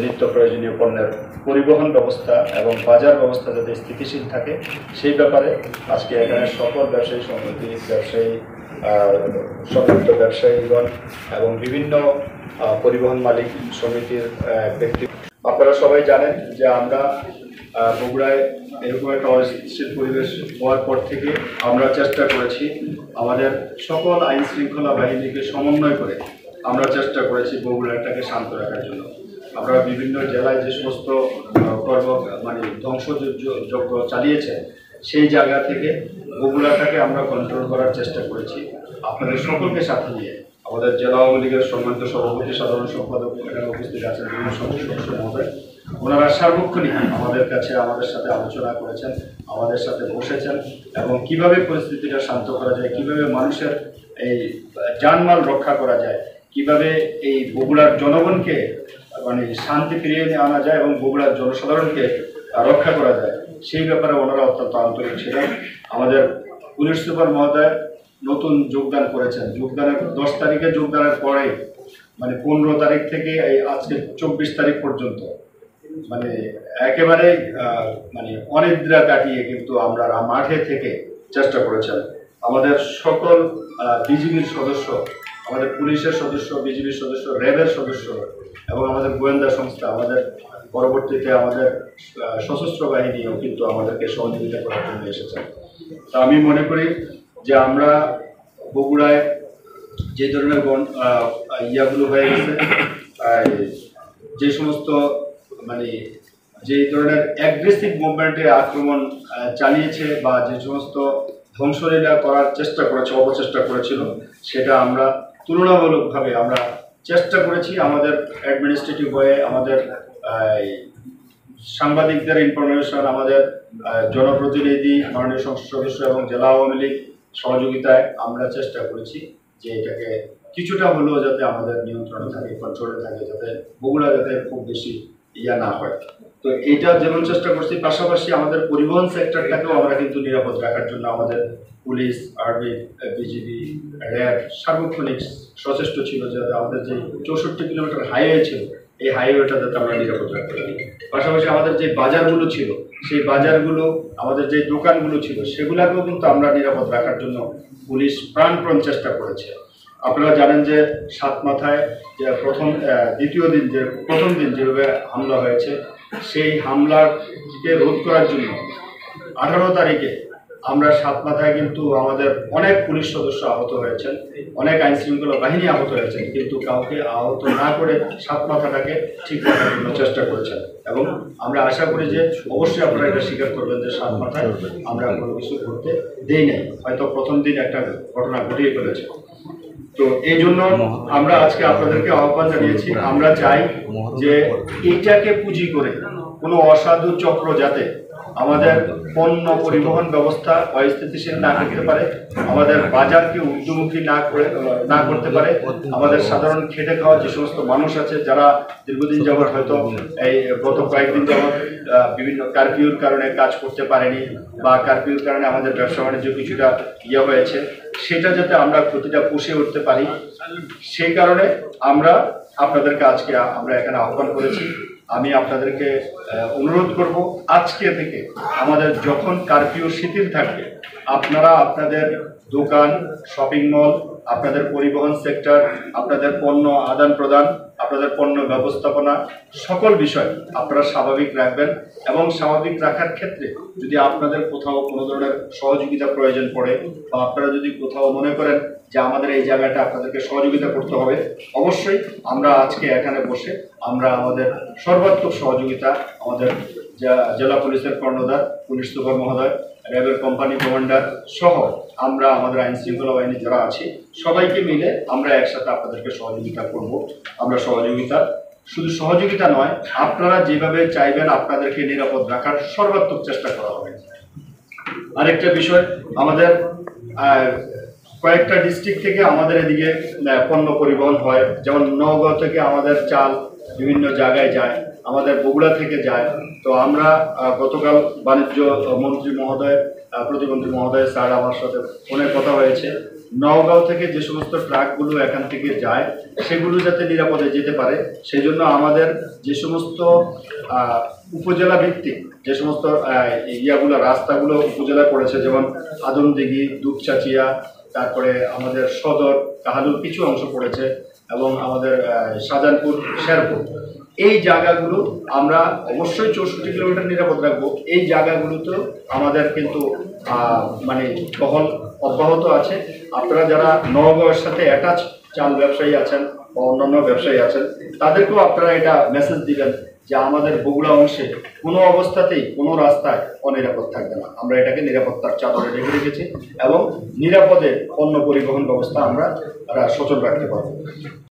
নিত্য প্রয়োজনীয় পণ্যের পরিবহন ব্যবস্থা এবং বাজার ব্যবস্থা যাতে স্থিতিশীল থাকে সেই ব্যাপারে আজকে এখানে সকল ব্যবসায়ী সমিতি, ব্যবসায়ী সংযুক্ত ব্যবসায়ীগণ এবং বিভিন্ন পরিবহন মালিক সমিতির ব্যক্তি, আপনারা সবাই জানেন যে আমরা বগুড়ায় এরকম একটা অস্থিতিশীল পরিবেশ হওয়ার পর থেকে আমরা চেষ্টা করেছি আমাদের সকল আইন শৃঙ্খলা বাহিনীকে সমন্বয় করে আমরা চেষ্টা করেছি বগুড়াটাকে শান্ত রাখার জন্য। আমরা বিভিন্ন জেলায় যে সমস্ত ধ্বংসযজ্ঞ চালিয়েছে সেই জায়গা থেকে বগুড়াটাকে আমরা কন্ট্রোল করার চেষ্টা করেছি। আপনাদের সকলকে সাথে নিয়ে আমাদের জেলা আওয়ামী লীগের সম্মানিত সভাপতি, সাধারণ সম্পাদক এখানে উপস্থিত আছেন, বিভিন্ন সদস্য মহোদয়, ওনারা সার্বক্ষণিক আমাদের সাথে আলোচনা করেছেন, আমাদের সাথে বসেছেন এবং কিভাবে পরিস্থিতিটা শান্ত করা যায়, কিভাবে মানুষের এই জানমাল রক্ষা করা যায়, কিভাবে এই বগুড়ার জনগণকে শান্তি ফিরিয়ে আনা যায় এবং বগুড়ার জনসাধারণকে রক্ষা করা যায় সেই ব্যাপারে ওনারা অত্যন্ত আন্তরিক ছিলেন। আমাদের পুলিশ সুপার মহোদয় নতুন যোগদান করেছেন, 10 তারিখে যোগদানের পরে 15 তারিখ থেকে এই আজকে 24 তারিখ পর্যন্ত একেবারে অনিদ্রা কাটিয়ে কিন্তু আমরা মাঠে থেকে চেষ্টা করেছেন। আমাদের সকল বিজিবির সদস্য, আমাদের পুলিশের সদস্য, বিজিবির সদস্য, র্যাবের সদস্য এবং আমাদের গোয়েন্দা সংস্থা, আমাদের পরবর্তীতে আমাদের সশস্ত্র বাহিনীও কিন্তু আমাদেরকে সহযোগিতা করার জন্য এসেছেন। তা আমি মনে করি যে আমরা বগুড়ায় যে ধরনের ইয়াগুলো হয়ে গেছে, যে সমস্ত যে ধরনের অ্যাগ্রেসিভ মুভমেন্টে আক্রমণ চালিয়েছে বা যে সমস্ত ধ্বংসলীলা করার চেষ্টা করেছে, অপচেষ্টা করেছিল, সেটা আমরা তুলনামূলকভাবে আমরা চেষ্টা করেছি আমাদের অ্যাডমিনিস্ট্রেটিভ হয়ে, আমাদের সাংবাদিকদের ইনফরমেশন, আমাদের জনপ্রতিনিধি, মাননীয় সংসদ সদস্য এবং জেলা আওয়ামী লীগ সহযোগিতায় আমরা চেষ্টা করেছি যে এটাকে কিছুটা হলেও যাতে আমাদের নিয়ন্ত্রণে থাকে, কন্ট্রোলে থাকে, যাতে বগুড়া যাতে খুব বেশি ইয়া না হয়। তো এইটা যেমন চেষ্টা করছি, পাশাপাশি আমাদের পরিবহন সেক্টরটাকেও আমরা কিন্তু নিরাপদ রাখার জন্য আমাদের পুলিশ, আর্মি, বিজিবি, র্যাব সার্বক্ষণিক সচেষ্ট ছিল যাতে আমাদের যে 64 কিলোমিটার হাইওয়ে ছিল এই হাইওয়েটা যাতে আমরা নিরাপদ রাখতে পারি। পাশাপাশি আমাদের যে বাজারগুলো ছিল সেই বাজারগুলো, আমাদের যে দোকানগুলো ছিল সেগুলোকেও কিন্তু আমরা নিরাপদ রাখার জন্য পুলিশ প্রাণপণ চেষ্টা করেছে। আপনারা জানেন যে সাতমাথায় যে প্রথম দিন যেভাবে হামলা হয়েছে, সেই হামলাকে রোধ করার জন্য 18 তারিখে আমরা সাতমাথায় কিন্তু আমাদের অনেক পুলিশ সদস্য আহত হয়েছেন, অনেক আইন শৃঙ্খলা বাহিনী আহত হয়েছেন, কিন্তু কাউকে আহত না করে সাতমাথাটাকে ঠিক রাখার জন্য চেষ্টা করেছেন। এবং আমরা আশা করি যে অবশ্যই আপনারা এটা স্বীকার করবেন যে সাতমাথায় আমরা কোনো কিছু করতে দেই নাই, হয়তো প্রথম দিন একটা ঘটনা ঘটিয়ে ফেলেছে। তো এই জন্য আমরা আজকে আপনাদেরকে আহ্বান জানিয়েছি, আমরা চাই যে এইটাকে পুঁজি করে কোনো অসাধু চক্র যাতে আমাদের পণ্য পরিবহন ব্যবস্থা অস্থিতিশীল না করতে পারে, আমাদের বাজারকে ঊর্ধ্বমুখী না করতে পারে, আমাদের সাধারণ খেটে খাওয়া যে সমস্ত মানুষ আছে যারা দীর্ঘদিন যাবৎ হয়তো এই গত কয়েকদিন যাবৎ বিভিন্ন কারফিউর কারণে কাজ করতে পারেনি বা কারফিউর কারণে আমাদের ব্যবসা বাণিজ্য কিছুটা হয়েছে, সেটা যাতে আমরা ক্ষতিটা পুষে উঠতে পারি সেই কারণে আমরা আপনাদেরকে আজকে আমরা এখানে আহ্বান করেছি। আমি আপনাদেরকে অনুরোধ করব, আজকে থেকে আমাদের যখন কারফিউ শিথিল থাকবে আপনারা আপনাদের দোকান, শপিং মল, আপনাদের পরিবহন সেক্টর, আপনাদের পণ্য আদান প্রদান, আপনাদের পণ্য ব্যবস্থাপনা সকল বিষয় আপনারা স্বাভাবিক রাখবেন এবং স্বাভাবিক রাখার ক্ষেত্রে যদি আপনাদের কোথাও কোনো ধরনের সহযোগিতা প্রয়োজন পড়ে বা আপনারা যদি কোথাও মনে করেন যে আমাদের এই জায়গাটা আপনাদেরকে সহযোগিতা করতে হবে, অবশ্যই আমরা আজকে এখানে বসে আমরা আমাদের সর্বাত্মক সহযোগিতা আমাদের জেলা পুলিশের কর্ণধার, পুলিশ সুপার মহোদয়, র্যাবের কোম্পানি কমান্ডার সহ আমরা আমাদের আইন শৃঙ্খলা বাহিনী যারা আছি সবাইকে মিলে আমরা একসাথে আপনাদেরকে সহযোগিতা করব। আমরা শুধু সহযোগিতা নয়, আপনারা যেভাবে চাইবেন আপনাদেরকে নিরাপদ রাখার সর্বাত্মক চেষ্টা করা হবে। আরেকটা বিষয়, আমাদের কয়েকটা ডিস্ট্রিক্ট থেকে আমাদের এদিকে পণ্য পরিবহন হয়, যেমন নওগাঁ থেকে আমাদের চাল বিভিন্ন জায়গায় যায়, আমাদের বগুড়া থেকে যায়। তো আমরা গতকাল বাণিজ্য মন্ত্রী মহোদয়, প্রতিমন্ত্রী মহোদয় স্যার আমার সাথে ফোনে কথা হয়েছে, নওগাঁও থেকে যে সমস্ত ট্রাকগুলো এখান থেকে যায় সেগুলো যাতে নিরাপদে যেতে পারে সেই জন্য আমাদের যে সমস্ত উপজেলা ভিত্তিক যে সমস্ত রাস্তাগুলো উপজেলায় পড়েছে, যেমন আদমদিঘি, দুপচাচিয়া, তারপরে আমাদের সদর কাহালুর কিছু অংশ পড়েছে এবং আমাদের শাহজাহানপুর, শেরপুর, এই জায়গাগুলো আমরা অবশ্যই 64 কিলোমিটার নিরাপদ রাখবো। এই জায়গাগুলোতে আমাদের কিন্তু মানে টহল অব্যাহত আছে। আপনারা যারা নওগাঁওয়ের সাথে অ্যাটাচ চাল ব্যবসায়ী আছেন বা অন্যান্য ব্যবসায়ী আছেন তাদেরকেও আপনারা এটা মেসেজ দিবেন যে আমাদের বগুড়া অংশে কোনো অবস্থাতেই কোনো রাস্তায় অনিরাপদ থাকবে না। আমরা এটাকে নিরাপত্তার চাদরে ঢেকে রেখেছি এবং নিরাপদে পণ্য পরিবহন ব্যবস্থা আমরা সচল রাখতে পারবো।